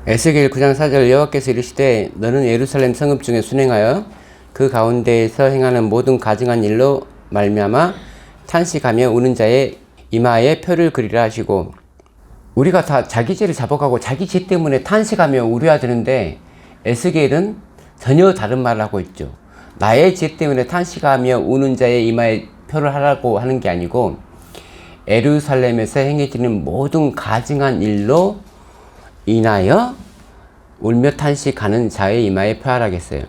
에스겔 9장 4절 여호와께서 이르시되 너는 예루살렘 성읍 중에 순행하여 그 가운데에서 행하는 모든 가증한 일로 말미암아 탄식하며 우는 자의 이마에 표를 그리라 하시고, 우리가 다 자기 죄를 잡아가고 자기 죄 때문에 탄식하며 울어야 되는데 에스겔은 전혀 다른 말을 하고 있죠. 나의 죄 때문에 탄식하며 우는 자의 이마에 표를 하라고 하는 게 아니고 예루살렘에서 행해지는 모든 가증한 일로 인하여 울며 탄식하는 자의 이마에 표하라겠어요.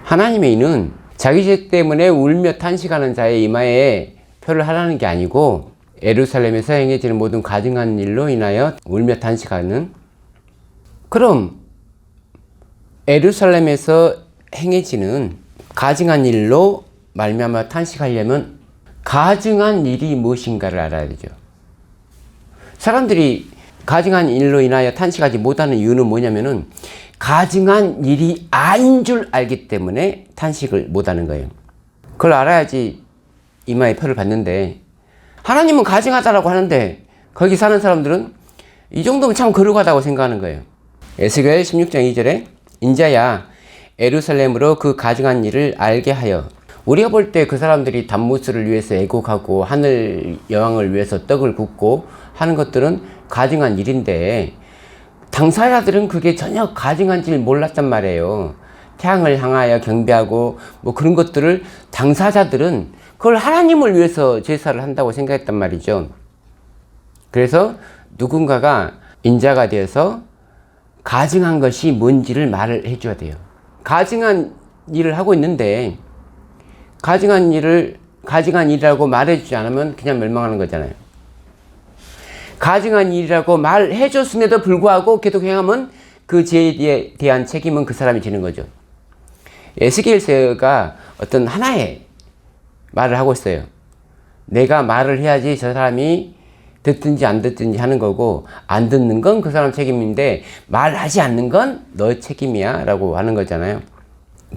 하나님의 이는 자기 죄 때문에 울며 탄식하는 자의 이마에 표를 하라는 게 아니고 예루살렘에서 행해지는 모든 가증한 일로 인하여 울며 탄식하는, 그럼 예루살렘에서 행해지는 가증한 일로 말미암아 탄식하려면 가증한 일이 무엇인가를 알아야 되죠. 사람들이 가증한 일로 인하여 탄식하지 못하는 이유는 뭐냐면은 가증한 일이 아닌 줄 알기 때문에 탄식을 못하는 거예요. 그걸 알아야지 이마에 표를 받는데, 하나님은 가증하다라고 하는데 거기 사는 사람들은 이 정도면 참 거룩하다고 생각하는 거예요. 에스겔 16장 2절에 인자야 예루살렘으로 그 가증한 일을 알게 하여, 우리가 볼 때 그 사람들이 단무스를 위해서 애곡하고 하늘 여왕을 위해서 떡을 굽고 하는 것들은 가증한 일인데 당사자들은 그게 전혀 가증한 줄 몰랐단 말이에요. 태양을 향하여 경배하고 뭐 그런 것들을 당사자들은 그걸 하나님을 위해서 제사를 한다고 생각했단 말이죠. 그래서 누군가가 인자가 되어서 가증한 것이 뭔지를 말을 해줘야 돼요. 가증한 일을 하고 있는데 가증한 일이라고 말해주지 않으면 그냥 멸망하는 거잖아요. 가증한 일이라고 말해줬음에도 불구하고 계속 행하면 그 죄에 대한 책임은 그 사람이 지는 거죠. 에스겔서가 어떤 하나의 말을 하고 있어요. 내가 말을 해야지 저 사람이 듣든지 안 듣든지 하는 거고, 안 듣는 건 그 사람 책임인데 말하지 않는 건 너의 책임이야 라고 하는 거잖아요.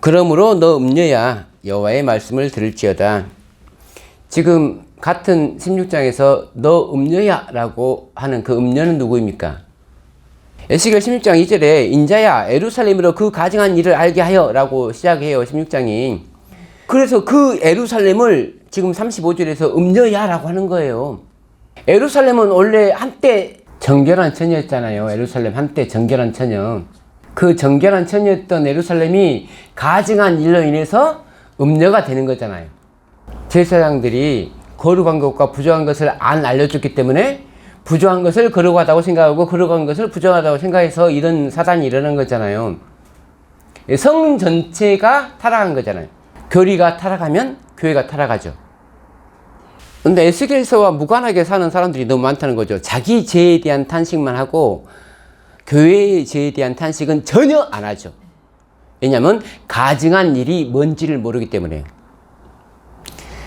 그러므로 너 음녀야 여호와의 말씀을 들을지어다. 지금 같은 16장에서 너 음녀야 라고 하는 그 음녀는 누구입니까? 에스겔 16장 2절에 인자야 예루살렘으로 그 가증한 일을 알게 하여 라고 시작해요. 16장이. 그래서 그 예루살렘을 지금 35절에서 음녀야 라고 하는 거예요. 예루살렘은 원래 한때 정결한 처녀였잖아요. 예루살렘 한때 정결한 처녀. 그 정결한 처녀였던 예루살렘이 가증한 일로 인해서 음녀가 되는 거잖아요. 제사장들이 거룩한 것과 부정한 것을 안 알려줬기 때문에 부정한 것을 거룩하다고 생각하고 거룩한 것을 부정하다고 생각해서 이런 사단이 일어난 거잖아요. 성 전체가 타락한 거잖아요. 교리가 타락하면 교회가 타락하죠. 근데 에스겔서와 무관하게 사는 사람들이 너무 많다는 거죠. 자기 죄에 대한 탄식만 하고 교회의 죄에 대한 탄식은 전혀 안 하죠. 왜냐하면 가증한 일이 뭔지를 모르기 때문에요.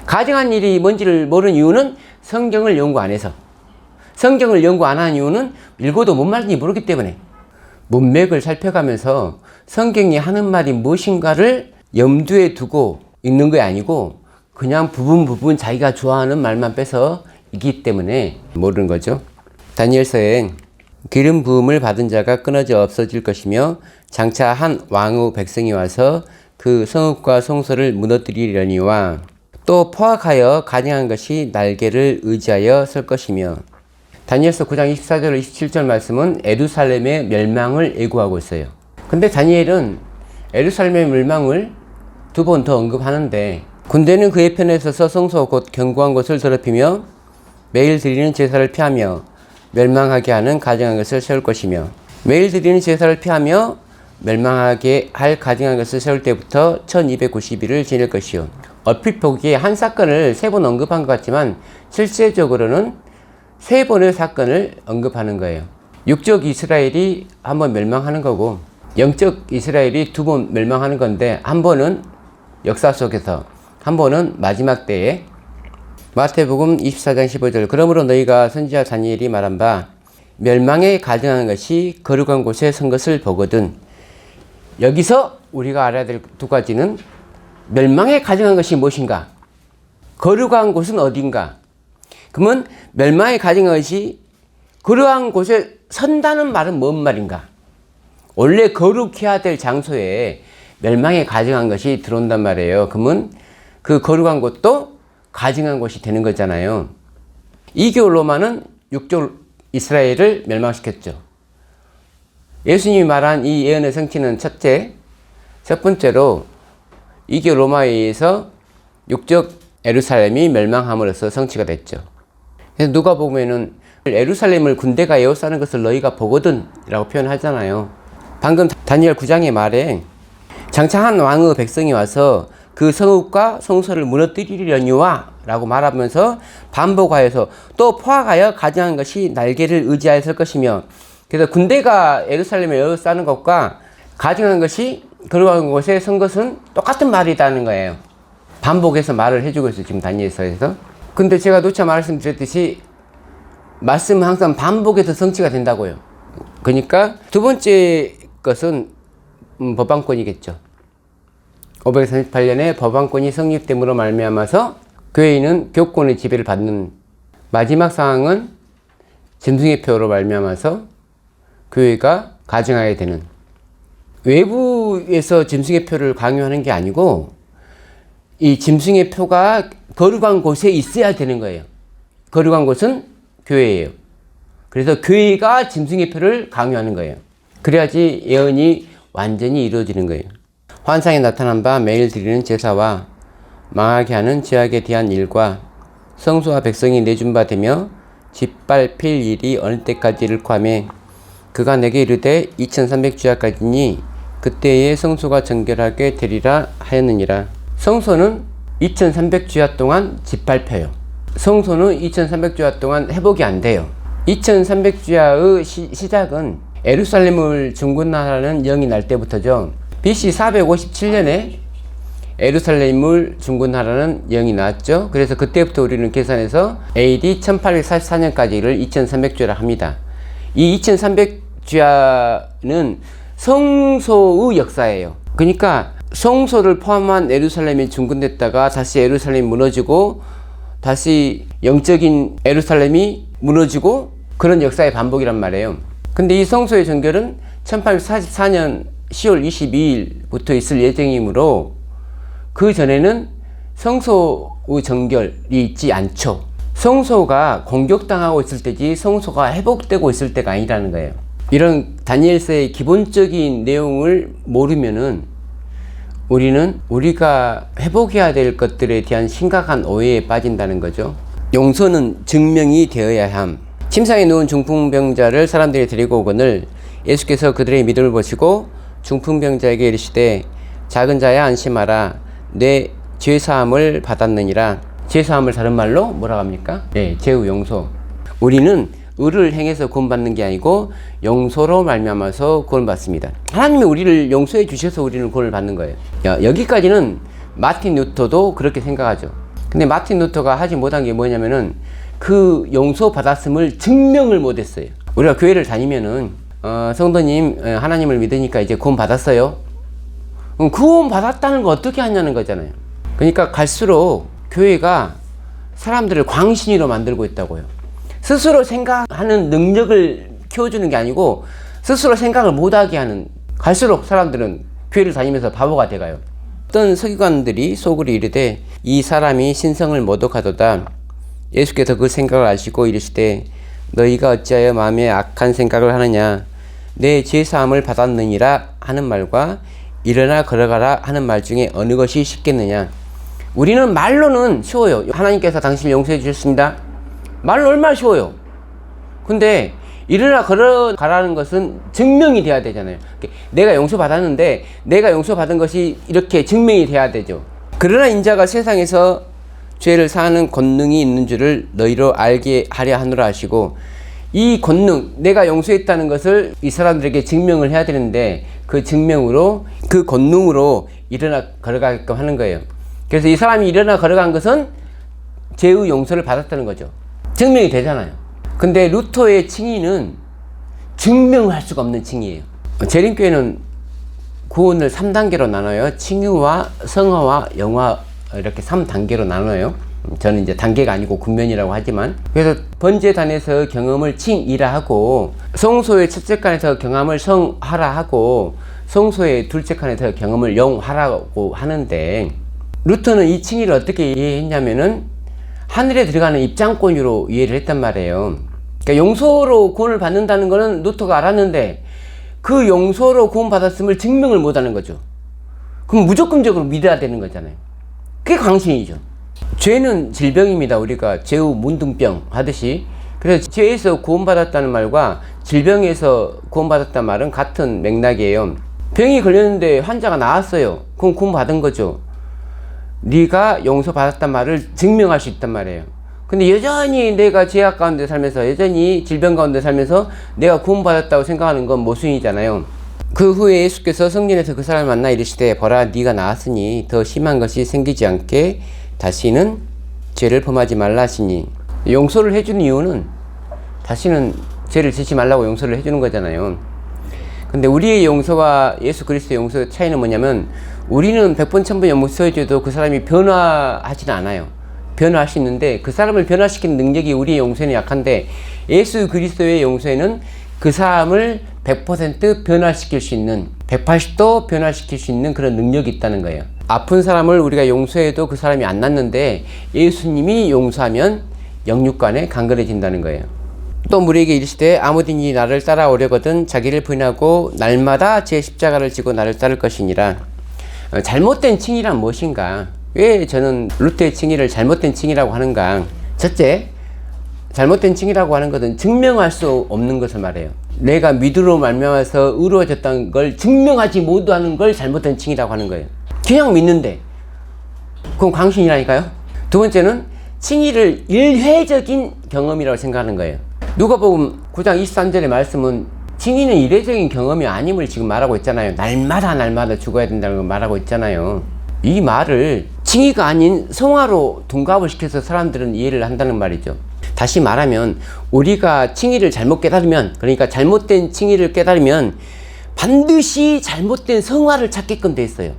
가증한 일이 뭔지를 모르는 이유는 성경을 연구 안 해서. 성경을 연구 안 하는 이유는 읽어도 뭔 말인지 모르기 때문에. 문맥을 살펴가면서 성경이 하는 말이 무엇인가를 염두에 두고 읽는 게 아니고 그냥 부분 자기가 좋아하는 말만 빼서 읽기 때문에 모르는 거죠. 다니엘서에 기름 부음을 받은 자가 끊어져 없어질 것이며 장차 한 왕의 백성이 와서 그 성읍과 성소를 무너뜨리려니와 또 포악하여 가증한 것이 날개를 의지하여 설 것이며. 다니엘서 9장 24절 27절 말씀은 예루살렘의 멸망을 예고하고 있어요. 근데 다니엘은 예루살렘의 멸망을 두 번 더 언급하는데, 군대는 그의 편에 서서 성소 곧 견고한 곳을 더럽히며 매일 드리는 제사를 피하며 멸망하게 하는 가증한 것을 세울 것이며, 매일 드리는 제사를 피하며 멸망하게 할 가증한 것을 세울 때부터 1290일을 지낼 것이요. 얼핏 보기에 한 사건을 3번 언급한 것 같지만 실제적으로는 3번의 사건을 언급하는 거예요. 육적 이스라엘이 한 번 멸망하는 거고 영적 이스라엘이 2번 멸망하는 건데, 한 번은 역사 속에서, 한 번은 마지막 때에. 마태복음 24장 15절 그러므로 너희가 선지자 다니엘이 말한 바 멸망에 가증한 것이 거룩한 곳에 선 것을 보거든. 여기서 우리가 알아야 될 2가지는 멸망에 가증한 것이 무엇인가, 거룩한 곳은 어딘가. 그러면 멸망에 가증한 것이 거룩한 곳에 선다는 말은 뭔 말인가? 원래 거룩해야 될 장소에 멸망에 가증한 것이 들어온단 말이에요. 그러면 그 거룩한 곳도 가증한 곳이 되는 거잖아요. 이교 로마는 육족 이스라엘을 멸망시켰죠. 예수님이 말한 이 예언의 성취는 첫 번째로 이교 로마에 의해서 육적 예루살렘이 멸망함으로써 성취가 됐죠. 그래서 누가 보면은 예루살렘을 군대가 에워싸는 것을 너희가 보거든 라고 표현하잖아요. 방금 다니엘 9장의 말에 장차 한 왕의 백성이 와서 그 성읍과 성소를 무너뜨리려니와 라고 말하면서 반복하여서 또 포악하여 가증한 것이 날개를 의지하였을 것이며, 그래서 군대가 예루살렘에 에워싸는 것과 가증한 것이 거룩한 곳에 선 것은 똑같은 말이라는 거예요. 반복해서 말을 해주고 있어요, 지금 다니엘서에서. 근데 제가 누차 말씀드렸듯이 말씀은 항상 반복해서 성취가 된다고요. 그러니까 두 번째 것은 법안권이겠죠. 538년에 법안권이 성립됨으로 말미암아서 교회인은 교권의 지배를 받는, 마지막 상황은 짐승의 표로 말미암아서 교회가 가증하게 되는, 외부에서 짐승의 표를 강요하는 게 아니고 이 짐승의 표가 거룩한 곳에 있어야 되는 거예요. 거룩한 곳은 교회예요. 그래서 교회가 짐승의 표를 강요하는 거예요. 그래야지 예언이 완전히 이루어지는 거예요. 환상에 나타난 바 매일 드리는 제사와 망하게 하는 죄악에 대한 일과 성소와 백성이 내준 바 되며 짓밟힐 일이 어느 때까지 이를까 하며 그가 내게 이르되 2300주야까지니 그때에 성소가 정결하게 되리라 하였느니라. 성소는 2300주야 동안 짓밟혀요. 성소는 2300주야 동안 회복이 안 돼요. 2300주야의 시작은 예루살렘을 중건하라는 영이 날 때부터죠. BC 457년에 예루살렘을 중건하라는 영이 나왔죠. 그래서 그때부터 우리는 계산해서 AD 1844년까지를 2300주야라 합니다. 이 2300주야는 성소의 역사예요. 그러니까 성소를 포함한 예루살렘이 중건됐다가 다시 예루살렘이 무너지고 다시 영적인 예루살렘이 무너지고 그런 역사의 반복이란 말이에요. 근데 이 성소의 정결은 1844년 10월 22일부터 있을 예정이므로 그 전에는 성소의 정결이 있지 않죠. 성소가 공격당하고 있을 때지 성소가 회복되고 있을 때가 아니라는 거예요. 이런 다니엘서의 기본적인 내용을 모르면은 우리는 우리가 회복해야 될 것들에 대한 심각한 오해에 빠진다는 거죠. 용서는 증명이 되어야 함. 침상에 누운 중풍병자를 사람들이 데리고 오거늘 예수께서 그들의 믿음을 보시고 중풍병자에게 이르시되 작은 자야 안심하라 내 죄사함을 받았느니라. 죄사함을 다른 말로 뭐라고 합니까? 네, 죄의 용서. 우리는 의를 행해서 구원받는 게 아니고 용서로 말미암아서 구원받습니다. 하나님이 우리를 용서해 주셔서 우리는 구원을 받는 거예요. 여기까지는 마틴 루터도 그렇게 생각하죠. 근데 마틴 루터가 하지 못한 게 뭐냐면은 그 용서 받았음을 증명을 못했어요. 우리가 교회를 다니면은 성도님 하나님을 믿으니까 이제 구원 받았어요. 구원 받았다는 거 어떻게 하냐는 거잖아요. 그러니까 갈수록 교회가 사람들을 광신이로 만들고 있다고요. 스스로 생각하는 능력을 키워주는 게 아니고 스스로 생각을 못하게 하는, 갈수록 사람들은 교회를 다니면서 바보가 돼가요. 어떤 서기관들이 속으로 이르되 이 사람이 신성을 모독하도다. 예수께서 그 생각을 아시고 이르시되 너희가 어찌하여 마음에 악한 생각을 하느냐. 내 죄사함을 받았느니라 하는 말과 일어나 걸어가라 하는 말 중에 어느 것이 쉽겠느냐. 우리는 말로는 쉬워요. 하나님께서 당신을 용서해 주셨습니다. 말로 얼마나 쉬워요. 근데 일어나 걸어가라는 것은 증명이 돼야 되잖아요. 내가 용서받았는데 내가 용서받은 것이 이렇게 증명이 돼야 되죠. 그러나 인자가 세상에서 죄를 사하는 권능이 있는 줄을 너희로 알게 하려 하노라 하시고, 이 권능, 내가 용서했다는 것을 이 사람들에게 증명을 해야 되는데 그 증명으로, 그 권능으로 일어나 걸어가게끔 하는 거예요. 그래서 이 사람이 일어나 걸어간 것은 죄의 용서를 받았다는 거죠. 증명이 되잖아요. 근데 루터의 칭의는 증명할 수가 없는 칭의예요. 재림교회는 구원을 3단계로 나눠요. 칭의와 성화와 영화 이렇게 3단계로 나눠요. 저는 이제 단계가 아니고 국면이라고 하지만, 그래서 번제단에서 경험을 칭이라 하고, 성소의 첫째 칸에서 경험을 성하라 하고, 성소의 둘째 칸에서 경험을 영하라고 하는데, 루터는 이 칭의를 어떻게 이해했냐면은 하늘에 들어가는 입장권으로 이해를 했단 말이에요. 그러니까 용서로 구원을 받는다는 거는 루터가 알았는데, 그 용서로 구원받았음을 증명을 못하는 거죠. 그럼 무조건적으로 믿어야 되는 거잖아요. 그게 광신이죠. 죄는 질병입니다. 우리가 죄우 문둥병 하듯이. 그래서 죄에서 구원받았다는 말과 질병에서 구원받았다는 말은 같은 맥락이에요. 병이 걸렸는데 환자가 나았어요. 그럼 구원받은 거죠. 네가 용서받았단 말을 증명할 수 있단 말이에요. 근데 여전히 내가 죄악 가운데 살면서, 여전히 질병 가운데 살면서 내가 구원받았다고 생각하는 건 모순이잖아요. 그 후에 예수께서 성전에서 그 사람을 만나 이르시되, 보라, 네가 나았으니 더 심한 것이 생기지 않게 다시는 죄를 범하지 말라 하시니, 용서를 해주는 이유는 다시는 죄를 짓지 말라고 용서를 해주는 거잖아요. 근데 우리의 용서와 예수 그리스도의 용서의 차이는 뭐냐면, 우리는 100번 1000번 용서해줘도 그 사람이 변화하지는 않아요. 변화할 수 있는데 그 사람을 변화시키는 능력이 우리의 용서에는 약한데, 예수 그리스도의 용서에는 그 사람을 100% 변화시킬 수 있는, 180도 변화시킬 수 있는 그런 능력이 있다는 거예요. 아픈 사람을 우리가 용서해도 그 사람이 안 낫는데, 예수님이 용서하면 영육간에 강건해진다는 거예요. 또 우리에게 이르시되, 아무든지 나를 따라오려거든 자기를 부인하고 날마다 제 십자가를 지고 나를 따를 것이니라. 잘못된 칭의란 무엇인가? 왜 저는 루터의 칭의를 잘못된 칭의라고 하는가? 첫째, 잘못된 칭의라고 하는 것은 증명할 수 없는 것을 말해요. 내가 믿음으로 말미암아서 의로워졌다는 걸 증명하지 못하는 걸 잘못된 칭의라고 하는 거예요. 그냥 믿는데 그건 광신이라니까요. 두 번째는 칭의를 일회적인 경험이라고 생각하는 거예요. 누가복음 9장 23절의 말씀은 칭의는 일회적인 경험이 아님을 지금 말하고 있잖아요. 날마다 죽어야 된다는 걸 말하고 있잖아요. 이 말을 칭의가 아닌 성화로 둔갑을 시켜서 사람들은 이해를 한다는 말이죠. 다시 말하면 우리가 칭의를 잘못 깨달으면, 그러니까 잘못된 칭의를 깨달으면 반드시 잘못된 성화를 찾게끔 돼 있어요.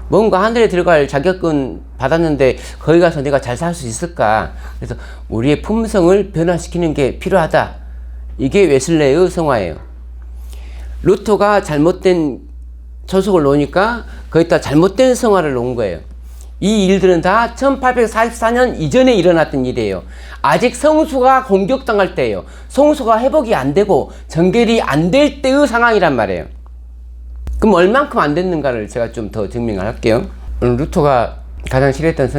뭔가 하늘에 들어갈 자격은 받았는데 거기 가서 내가 잘 살 수 있을까? 그래서 우리의 품성을 변화시키는 게 필요하다. 이게 웨슬레의 성화예요. 루터가 잘못된 초석을 놓으니까 거기다 잘못된 성화를 놓은 거예요. 이 일들은 다 1844년 이전에 일어났던 일이에요. 아직 성수가 공격당할 때예요. 성수가 회복이 안 되고 정결이 안 될 때의 상황이란 말이에요. 그럼 얼만큼 안 됐는가를 제가 좀 더 증명을 할게요. 루터가 가장 싫어했던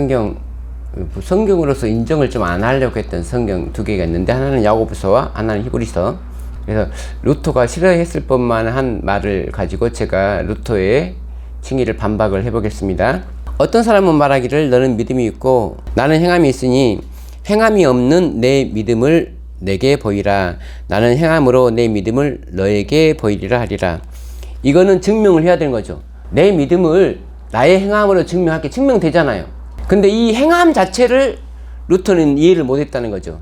성경으로서 인정을 좀 안 하려고 했던 성경 두 개가 있는데, 하나는 야고보서와 하나는 히브리서. 그래서 루터가 싫어했을 법만 한 말을 가지고 제가 루터의 칭의를 반박을 해보겠습니다. 어떤 사람은 말하기를, 너는 믿음이 있고 나는 행함이 있으니 행함이 없는 내 믿음을 내게 보이라. 나는 행함으로 내 믿음을 너에게 보이리라 하리라. 이거는 증명을 해야 되는 거죠. 내 믿음을 나의 행함으로 증명할게. 증명되잖아요. 근데 이 행함 자체를 루터는 이해를 못했다는 거죠.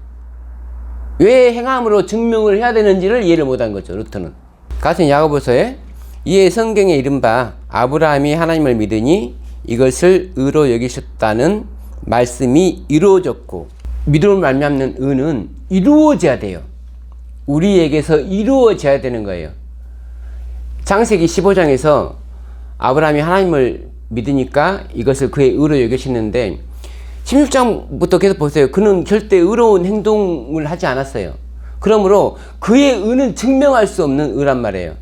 왜 행함으로 증명을 해야 되는지를 이해를 못한 거죠, 루터는. 같은 야고보서에 이에 성경에 이른바 아브라함이 하나님을 믿으니 이것을 의로 여기셨다는 말씀이 이루어졌고, 믿음을 말미암는 의는 이루어져야 돼요. 우리에게서 이루어져야 되는 거예요. 창세기 15장에서 아브라함이 하나님을 믿으니까 이것을 그의 의로 여기셨는데, 16장부터 계속 보세요. 그는 절대 의로운 행동을 하지 않았어요. 그러므로 그의 의는 증명할 수 없는 의란 말이에요.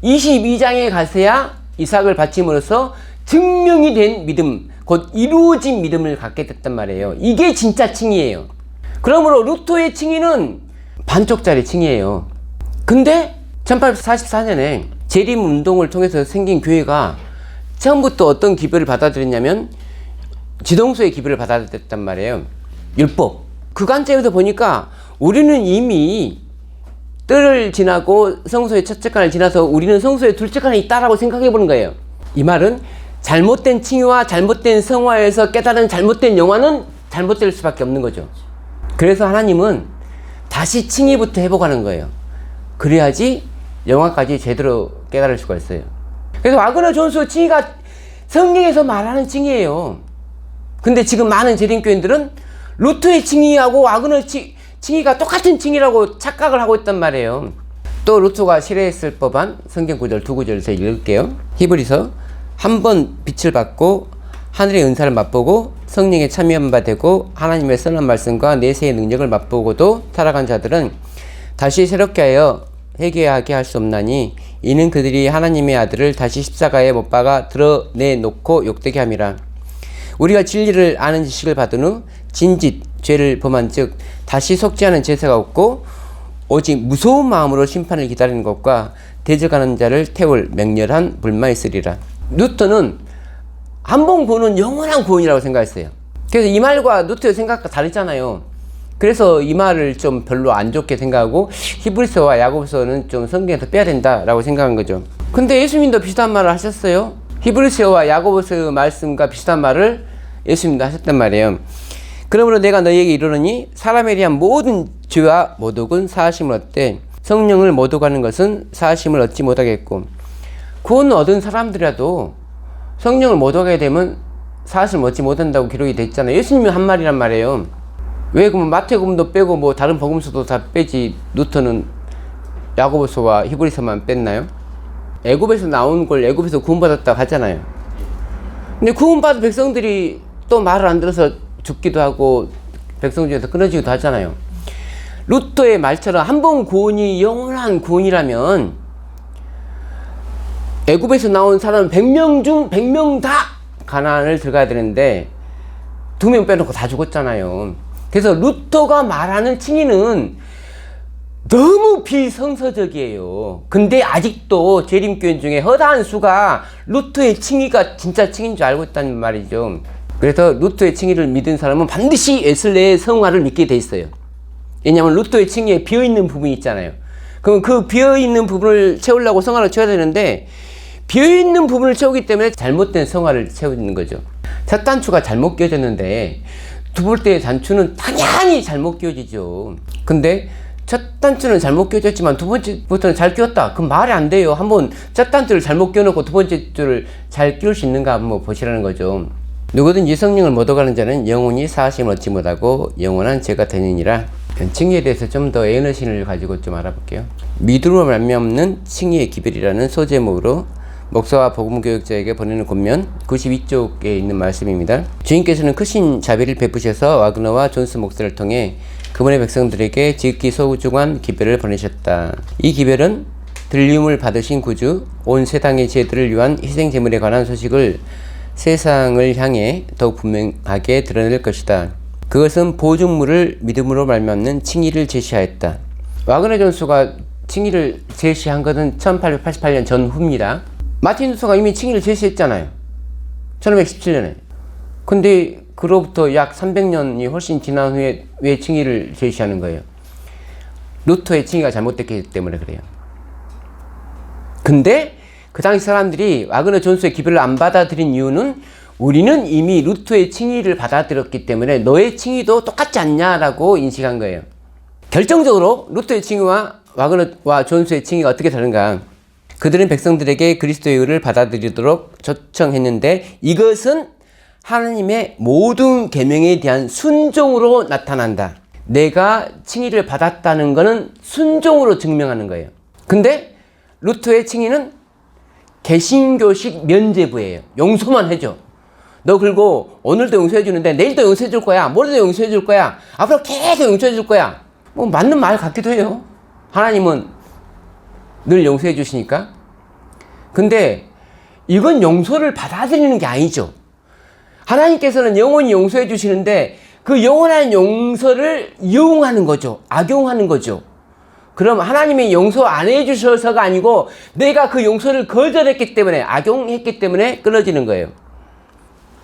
22장에 가서야 이삭을 바침으로써 증명이 된 믿음, 곧 이루어진 믿음을 갖게 됐단 말이에요. 이게 진짜 칭의예요. 그러므로 루터의 칭의는 반쪽짜리 칭의예요. 근데 1844년에 재림 운동을 통해서 생긴 교회가 처음부터 어떤 기별을 받아들였냐면 지동소의 기별을 받아들였단 말이에요. 율법. 그 관점에서 보니까 우리는 이미 뜰을 지나고 성소의 첫째 칸을 지나서 우리는 성소의 둘째 칸에 있다라고 생각해 보는 거예요. 이 말은 잘못된 칭의와 잘못된 성화에서 깨달은 잘못된 영화는 잘못될 수밖에 없는 거죠. 그래서 하나님은 다시 칭의부터 회복하는 거예요. 그래야지 영화까지 제대로 깨달을 수가 있어요. 그래서 와그너 존스 칭의가 성경에서 말하는 칭의예요. 근데 지금 많은 재림교인들은 루트의 칭의하고 와그너 칭의가 똑같은 칭의라고 착각을 하고 있단 말이에요. 또 루트가 싫어했을 법한 성경 구절 두 구절 제가 읽을게요. 히브리서 한 번 빛을 받고 하늘의 은사를 맛보고 성령에 참여한 바 되고 하나님의 선한 말씀과 내세의 능력을 맛보고도 타락한 자들은 다시 새롭게 하여 회개하게 할 수 없나니 이는 그들이 하나님의 아들을 다시 십자가에 못 박아 드러내놓고 욕되게 함이라. 우리가 진리를 아는 지식을 받은 후 진짓 죄를 범한 즉 다시 속지 않은 제사가 없고 오직 무서운 마음으로 심판을 기다리는 것과 대적하는 자를 태울 맹렬한 불만 있으리라. 루터는 한 번 구원은 영원한 구원이라고 생각했어요. 그래서 이 말과 루터의 생각과 다르잖아요. 그래서 이 말을 좀 별로 안 좋게 생각하고 히브리서와 야고보서는 좀 성경에서 빼야 된다라고 생각한 거죠. 근데 예수님도 비슷한 말을 하셨어요. 히브리서와 야고보서 말씀과 비슷한 말을 예수님도 하셨단 말이에요. 그러므로 내가 너희에게 이르노니 사람에 대한 모든 죄와 모독은 사하심을 얻되 성령을 모독하는 것은 사하심을 얻지 못하겠고, 구원을 얻은 사람들이라도 성령을 모독하게 되면 사하심을 얻지 못한다고 기록이 돼 있잖아요. 예수님이 한 말이란 말이에요. 왜 그러면 마태복음도 빼고 뭐 다른 복음서도 다 빼지 루터는 야고보서와 히브리서만 뺐나요? 애굽에서 나온 걸 애굽에서 구원받았다고 하잖아요. 근데 구원받은 백성들이 또 말을 안 들어서 죽기도 하고 백성 중에서 끊어지기도 하잖아요. 루터의 말처럼 한 번 구원이 영원한 구원이라면 애굽에서 나온 사람 100명 중 100명 다 가나안을 들어가야 되는데 2명 빼놓고 다 죽었잖아요. 그래서 루터가 말하는 칭의는 너무 비성서적이에요. 근데 아직도 재림교인 중에 허다한 수가 루터의 칭의가 진짜 칭의인 줄 알고 있다는 말이죠. 그래서 루터의 칭의를 믿은 사람은 반드시 웨슬레의 성화를 믿게 돼 있어요. 왜냐하면 루터의 칭의에 비어있는 부분이 있잖아요. 그럼 그 비어있는 부분을 채우려고 성화를 채워야 되는데 비어있는 부분을 채우기 때문에 잘못된 성화를 채우는 거죠. 첫 단추가 잘못 끼워졌는데 두 번째 단추는 당연히 잘못 끼워지죠. 근데 첫 단추는 잘못 끼워졌지만 두 번째부터는 잘 끼웠다. 그럼 말이 안 돼요. 한번 첫 단추를 잘못 끼워놓고 두 번째 줄을 잘 끼울 수 있는가 한번 보시라는 거죠. 누구든지 성령을 모독하는 자는 영원히 사하심을 얻지 못하고 영원한 죄가 되느니라. 칭의에 대해서 좀 더 에너지를 가지고 좀 알아볼게요. 믿음으로 말미암는 칭의의 기별이라는 소제목으로 목사와 복음교육자에게 보내는 권면 92쪽에 있는 말씀입니다. 주님께서는 크신 자비를 베푸셔서 와그너와 존스 목사를 통해 그분의 백성들에게 지극히 소중한 기별을 보내셨다. 이 기별은 들림을 받으신 구주, 온 세상의 죄들을 위한 희생제물에 관한 소식을 세상을 향해 더욱 분명하게 드러낼 것이다. 그것은 보증물을 믿음으로 말미암는 칭의를 제시하였다. 와그너 존스가 칭의를 제시한 것은 1888년 전후입니다. 마틴 루터가 이미 칭의를 제시했잖아요. 1517년에. 근데 그로부터 약 300년이 훨씬 지난 후에 왜 칭의를 제시하는 거예요? 루터의 칭의가 잘못됐기 때문에 그래요. 근데 그 당시 사람들이 와그너 존스의 기별을 안 받아들인 이유는 우리는 이미 루터의 칭의를 받아들였기 때문에 너의 칭의도 똑같지 않냐라고 인식한 거예요. 결정적으로 루터의 칭의와 와그너와 존스의 칭의가 어떻게 다른가? 그들은 백성들에게 그리스도의 의를 받아들이도록 초청했는데 이것은 하나님의 모든 계명에 대한 순종으로 나타난다. 내가 칭의를 받았다는 것은 순종으로 증명하는 거예요. 근데 루터의 칭의는 개신교식 면죄부예요. 용서만 해줘. 너 그리고 오늘도 용서해 주는데 내일도 용서해 줄 거야. 모레도 용서해 줄 거야. 앞으로 계속 용서해 줄 거야. 뭐 맞는 말 같기도 해요. 하나님은 늘 용서해 주시니까. 근데 이건 용서를 받아들이는 게 아니죠. 하나님께서는 영원히 용서해 주시는데 그 영원한 용서를 이용하는 거죠. 악용하는 거죠. 그럼 하나님이 용서 안 해주셔서가 아니고 내가 그 용서를 거절했기 때문에 악용했기 때문에 끊어지는 거예요.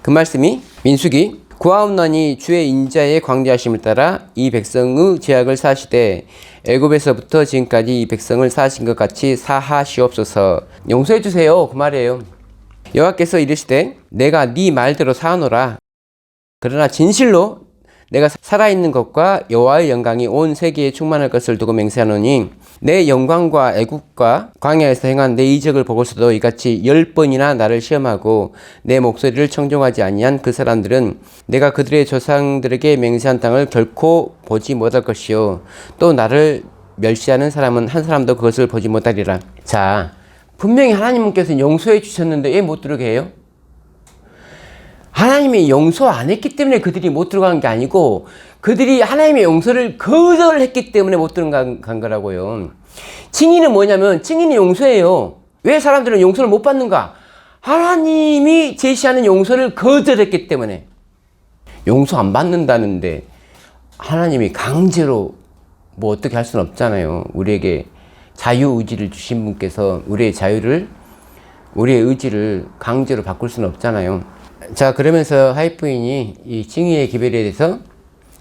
그 말씀이 민수기 구하옵나니 주의 인자의 광대하심을 따라 이 백성의 죄악을 사하시되 애굽에서부터 지금까지 이 백성을 사하신 것 같이 사하시옵소서. 용서해 주세요. 그 말이에요. 여호와께서 이르시되 내가 네 말대로 사하노라. 그러나 진실로 내가 살아있는 것과 여호와의 영광이 온 세계에 충만할 것을 두고 맹세하노니 내 영광과 애국과 광야에서 행한 내 이적을 보고서도 이같이 10번이나 나를 시험하고 내 목소리를 청종하지 아니한 그 사람들은 내가 그들의 조상들에게 맹세한 땅을 결코 보지 못할 것이요 또 나를 멸시하는 사람은 한 사람도 그것을 보지 못하리라. 자, 분명히 하나님께서 용서해 주셨는데 왜 못 들어게 해요? 하나님이 용서 안 했기 때문에 그들이 못 들어간 게 아니고 그들이 하나님의 용서를 거절했기 때문에 못 들어간 거라고요. 증인은 뭐냐면 증인이 용서예요. 왜 사람들은 용서를 못 받는가? 하나님이 제시하는 용서를 거절했기 때문에. 용서 안 받는다는데 하나님이 강제로 뭐 어떻게 할 수는 없잖아요. 우리에게 자유의지를 주신 분께서 우리의 의지를 강제로 바꿀 수는 없잖아요. 자, 그러면서 하이프인이 이 칭의의 기별에 대해서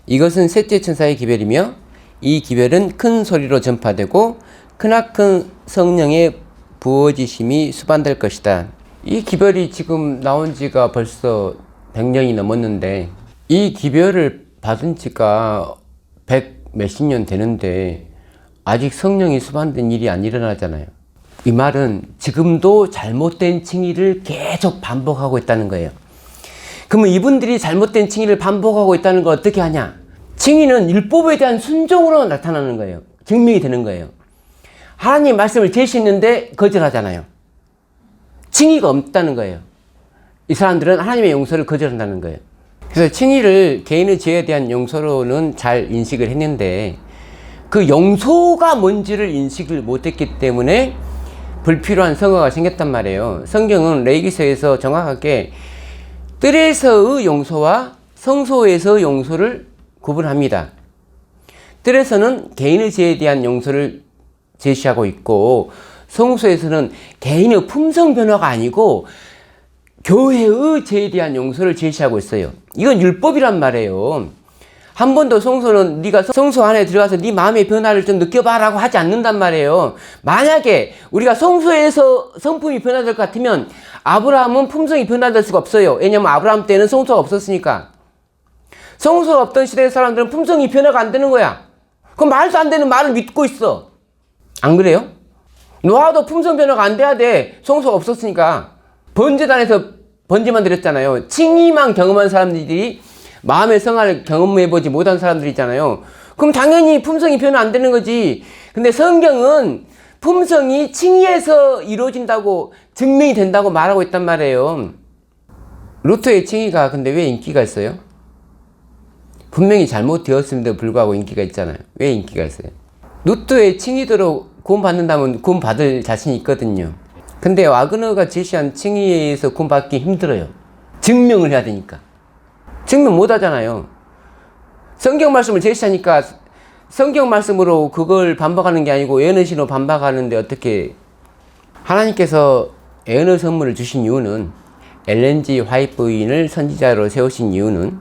이것은 셋째 천사의 기별이며 이 기별은 큰 소리로 전파되고 크나큰 성령의 부어지심이 수반될 것이다. 이 기별이 지금 나온 지가 벌써 100년이 넘었는데 이 기별을 받은 지가 100 몇십 년 되는데 아직 성령이 수반된 일이 안 일어나잖아요. 이 말은 지금도 잘못된 칭의를 계속 반복하고 있다는 거예요. 그러면 이분들이 잘못된 칭의를 반복하고 있다는 걸 어떻게 하냐? 칭의는 율법에 대한 순종으로 나타나는 거예요. 증명이 되는 거예요. 하나님 말씀을 제시했는데 거절하잖아요. 칭의가 없다는 거예요. 이 사람들은 하나님의 용서를 거절한다는 거예요. 그래서 칭의를 개인의 죄에 대한 용서로는 잘 인식을 했는데 그 용서가 뭔지를 인식을 못했기 때문에 불필요한 성화가 생겼단 말이에요. 성경은 레위기서에서 정확하게 뜰에서의 용서와 성소에서의 용서를 구분합니다. 뜰에서는 개인의 죄에 대한 용서를 제시하고 있고 성소에서는 개인의 품성 변화가 아니고 교회의 죄에 대한 용서를 제시하고 있어요. 이건 율법이란 말이에요. 한 번도 성소는 네가 성소 안에 들어가서 네 마음의 변화를 좀 느껴봐라고 하지 않는단 말이에요. 만약에 우리가 성소에서 성품이 변화될 것 같으면 아브라함은 품성이 변화될 수가 없어요. 왜냐면 아브라함 때는 성소가 없었으니까. 성소가 없던 시대의 사람들은 품성이 변화가 안 되는 거야. 그럼 말도 안 되는 말을 믿고 있어. 안 그래요? 노아도 품성 변화가 안 돼야 돼. 성소가 없었으니까. 번제단에서 번제만 드렸잖아요. 칭의만 경험한 사람들이 마음의 성화를 경험해보지 못한 사람들 있잖아요. 그럼 당연히 품성이 변화 안 되는 거지. 근데 성경은 품성이 칭의에서 이루어진다고 증명이 된다고 말하고 있단 말이에요. 루터의 칭의가 근데 왜 인기가 있어요? 분명히 잘못되었음에도 불구하고 인기가 있잖아요. 왜 인기가 있어요? 루터의 칭의대로 구원받는다면 구원받을 자신이 있거든요. 근데 와그너가 제시한 칭의에 의해서 구원받기 힘들어요. 증명을 해야 되니까. 증명 못 하잖아요. 성경 말씀을 제시하니까 성경 말씀으로 그걸 반박하는 게 아니고 예언의신으로 반박하는데 어떻게 하나님께서 예언의 선물을 주신 이유는 엘렌 G 화이트 부인을 선지자로 세우신 이유는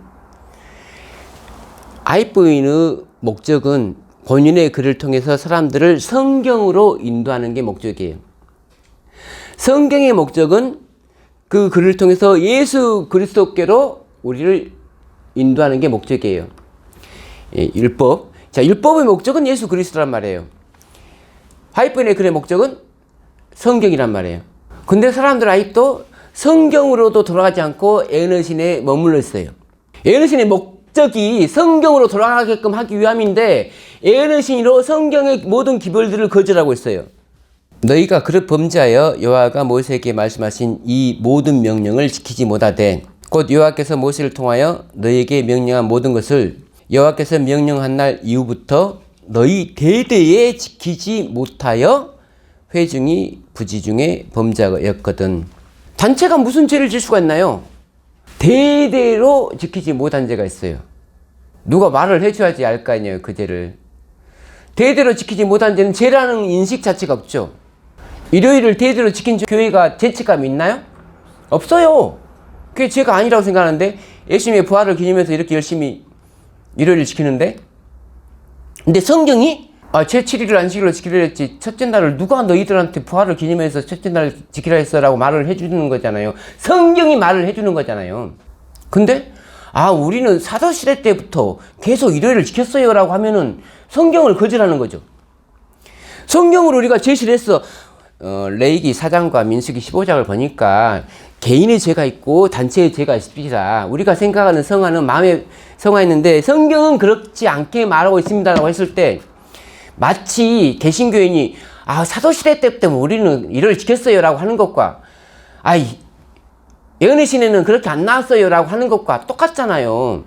화이트 부인의 목적은 본인의 글을 통해서 사람들을 성경으로 인도하는 게 목적이에요. 성경의 목적은 그 글을 통해서 예수 그리스도께로 우리를 인도하는 게 목적이에요. 예, 율법. 자, 율법의 목적은 예수 그리스도란 말이에요. 화이트부인의 글의 목적은 성경이란 말이에요. 근데 사람들 아직도 성경으로도 돌아가지 않고 예언의신에 머물러 있어요. 예언의신의 목적이 성경으로 돌아가게끔 하기 위함인데 예언의신으로 성경의 모든 기별들을 거절하고 있어요. 너희가 그릇 범죄하여 여호와가 모세에게 말씀하신 이 모든 명령을 지키지 못하되 곧 여호와께서 모세를 통하여 너희에게 명령한 모든 것을 여호와께서 명령한 날 이후부터 너희 대대에 지키지 못하여 회중이 부지 중에 범죄하였거든. 단체가 무슨 죄를 질 수가 있나요? 대대로 지키지 못한 죄가 있어요. 누가 말을 해줘야지 알 거 아니에요, 그 죄를. 대대로 지키지 못한 죄는 죄라는 인식 자체가 없죠. 일요일을 대대로 지킨 교회가 죄책감이 있나요? 없어요. 그게 죄가 아니라고 생각하는데 예수님의 부활을 기념해서 이렇게 열심히 일요일을 지키는데 근데 성경이 제7일을 안식일로 지키려 했지 첫째 날을 누가 너희들한테 부활을 기념해서 첫째 날을 지키라 했어 라고 말을 해주는 거잖아요. 성경이 말을 해주는 거잖아요. 근데 아, 우리는 사도시대 때부터 계속 율례를 지켰어요 라고 하면은 성경을 거절하는 거죠. 성경으로 우리가 제시를 했어. 레위기 4장과 민수기 15장을 보니까 개인의 죄가 있고 단체의 죄가 있습니다. 우리가 생각하는 성화는 마음의 성화였는데 성경은 그렇지 않게 말하고 있습니다라고 했을 때 마치 개신교인이 사도시대 때부터 우리는 이를 지켰어요 라고 하는 것과 예언의 신에는 그렇게 안 나왔어요 라고 하는 것과 똑같잖아요.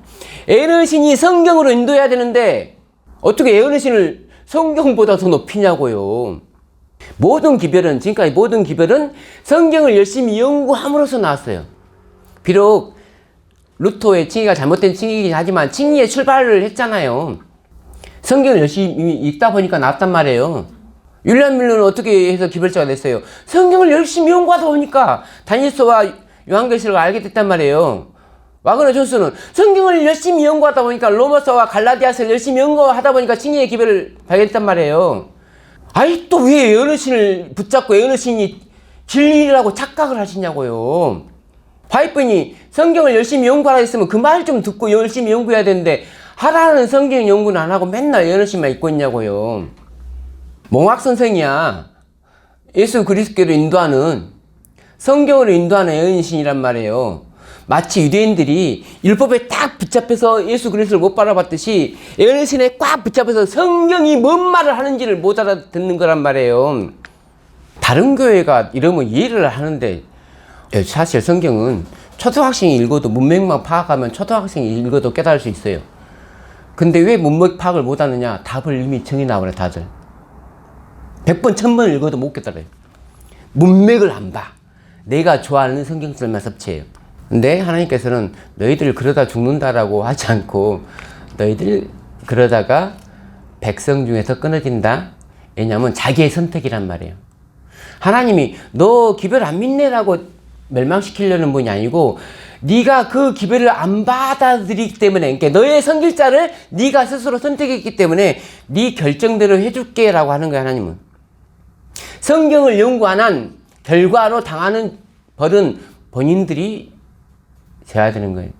예언의 신이 성경으로 인도해야 되는데 어떻게 예언의 신을 성경보다 더 높이냐고요. 지금까지 모든 기별은 성경을 열심히 연구함으로써 나왔어요. 비록 루터의 칭의가 잘못된 칭의이긴 하지만 칭의의 출발을 했잖아요. 성경을 열심히 읽다 보니까 나왔단 말이에요. 윌리엄 밀러는 어떻게 해서 기별자가 됐어요? 성경을 열심히 연구하다 보니까 다니엘서와 요한계시록을 알게 됐단 말이에요. 와그너 존스는 성경을 열심히 연구하다 보니까 로마서와 갈라디아서를 열심히 연구하다 보니까 칭의의 기별을 발견했단 말이에요. 또 왜 예언의 신을 붙잡고 예언의 신이 진리라고 착각을 하시냐고요. 화이트분이 성경을 열심히 연구하라 했으면 그 말 좀 듣고 열심히 연구해야 되는데 하라는 성경 연구는 안 하고 맨날 예언의 신만 읽고 있냐고요. 몽학 선생이야. 예수 그리스도를 인도하는 성경으로 인도하는 예언의 신이란 말이에요. 마치 유대인들이 율법에 딱 붙잡혀서 예수 그리스도를 못 바라봤듯이 예언의 신에 꽉 붙잡혀서 성경이 뭔 말을 하는지를 못 알아듣는 거란 말이에요. 다른 교회가 이러면 이해를 하는데 사실 성경은 초등학생이 읽어도 문맥만 파악하면 초등학생이 읽어도 깨달을 수 있어요. 근데 왜 문맥 파악을 못 하느냐? 답을 이미 정해 나와요, 다들. 100번, 1000번 읽어도 못 깨달아요. 문맥을 안 봐. 내가 좋아하는 성경들만 섭취해요. 근데 하나님께서는 너희들 그러다 죽는다라고 하지 않고 너희들 그러다가 백성 중에서 끊어진다. 왜냐하면 자기의 선택이란 말이에요. 하나님이 너 기별 안 믿네라고 멸망시키려는 분이 아니고 네가 그 기별을 안 받아들이기 때문에, 그러니까 너의 선길자를 네가 스스로 선택했기 때문에 네 결정대로 해줄게 라고 하는 거야. 하나님은 성경을 연구 안 한 결과로 당하는 벌은 본인들이 져야 되는 거예요.